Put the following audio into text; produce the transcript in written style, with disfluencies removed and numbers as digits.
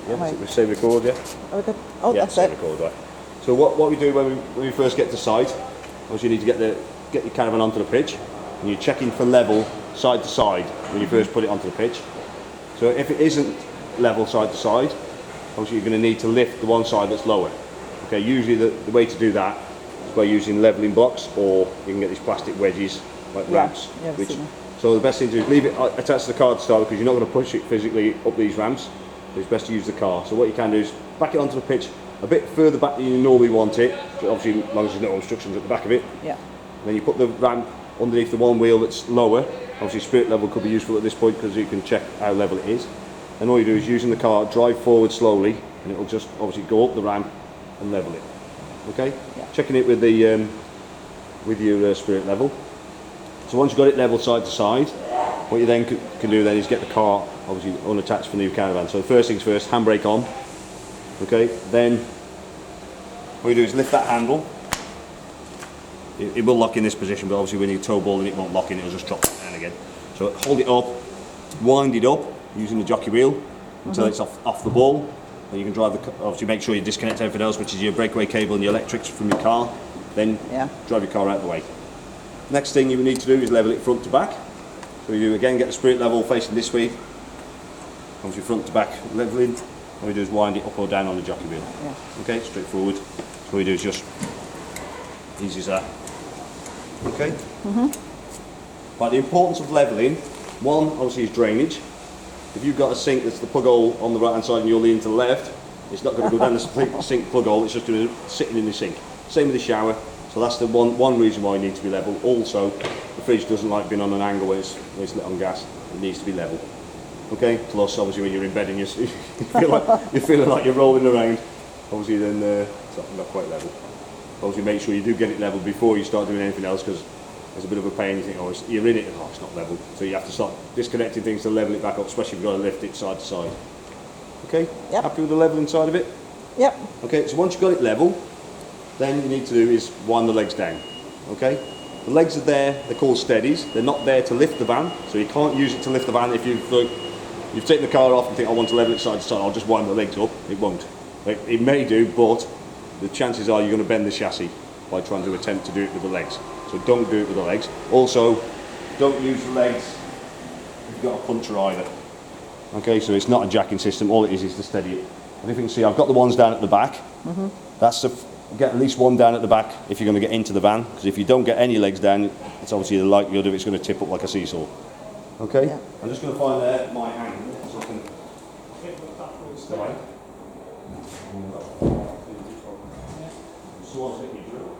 Yeah, Right. we say record, yeah? Oh, Yeah, that's say it. record, right. So what we do when we first get to site, obviously you need to get your caravan onto the pitch, and you're checking for level side to side when you first put it onto the pitch. So if it isn't level side to side, obviously you're going to need to lift the one side that's lower. Okay, usually the way to do that is by using leveling blocks, or you can get these plastic wedges like ramps. Yeah, I've seen them. So the best thing to do is leave it attached to the car to start, because you're not going to push it physically up these ramps. So it's best to use the car. So what you can do is back it onto the pitch a bit further back than you normally want it, so obviously as long as there's no obstructions at the back of it. Yeah. Then you put the ramp underneath the one wheel that's lower. Obviously spirit level could be useful at this point because you can check how level it is. And all you do is using the car, drive forward slowly, and it'll just obviously go up the ramp and level it. Okay? Yeah. Checking it with the with your spirit level. So once you've got it level side to side, what you then can do then is get the car obviously unattached from the new caravan. So first things first, handbrake on. Okay, then what you do is lift that handle. It will lock in this position, but obviously when you toe ball it won't lock in, it'll just drop down again. So hold it up, wind it up using the jockey wheel until it's off the ball. And you can drive the, obviously make sure you disconnect everything else, which is your breakaway cable and your electrics from your car. Then drive your car out of the way. Next thing you need to do is level it front to back. So you do again, get the spirit level facing this way. Obviously front to back leveling. What we do is wind it up or down on the jockey wheel. Yeah. Okay, straightforward. So what we do is just easy as that. Okay. Right, the importance of levelling, one obviously is drainage. If you've got a sink that's the plug hole on the right hand side and you're leaning to the left, it's not going to go down the sink plug hole, it's just going to be sitting in the sink. Same with the shower. So that's the one reason why you need to be level. Also, the fridge doesn't like being on an angle where it's lit on gas. It needs to be level. Okay. Plus, obviously, when you're in bed and you're feeling like you're rolling around, obviously then it's not quite level. Obviously, make sure you do get it level before you start doing anything else, because there's a bit of a pain. You think, oh, you're in it, and oh, it's not level. So you have to start disconnecting things to level it back up, especially if you've got to lift it side to side. Okay. Yep. Happy with the leveling side of it? Yep. Okay. So once you've got it level, then you need to do is wind the legs down. Okay. The legs are there. They're called steadies. They're not there to lift the van, so you can't use it to lift the van. If you've taken the car off and think I want to level it side to side, I'll just wind the legs up. It won't. It may do, but the chances are you're going to bend the chassis by trying to attempt to do it with the legs. So don't do it with the legs. Also, don't use the legs if you've got a puncher either. Okay, so it's not a jacking system. All it is to steady it. And if you can see, I've got the ones down at the back. That's get at least one down at the back if you're going to get into the van. Because if you don't get any legs down, it's obviously the likelihood of it's going to tip up like a seesaw. Okay, Yeah. I'm just going to find my angle so I can stay. So I'll take you through.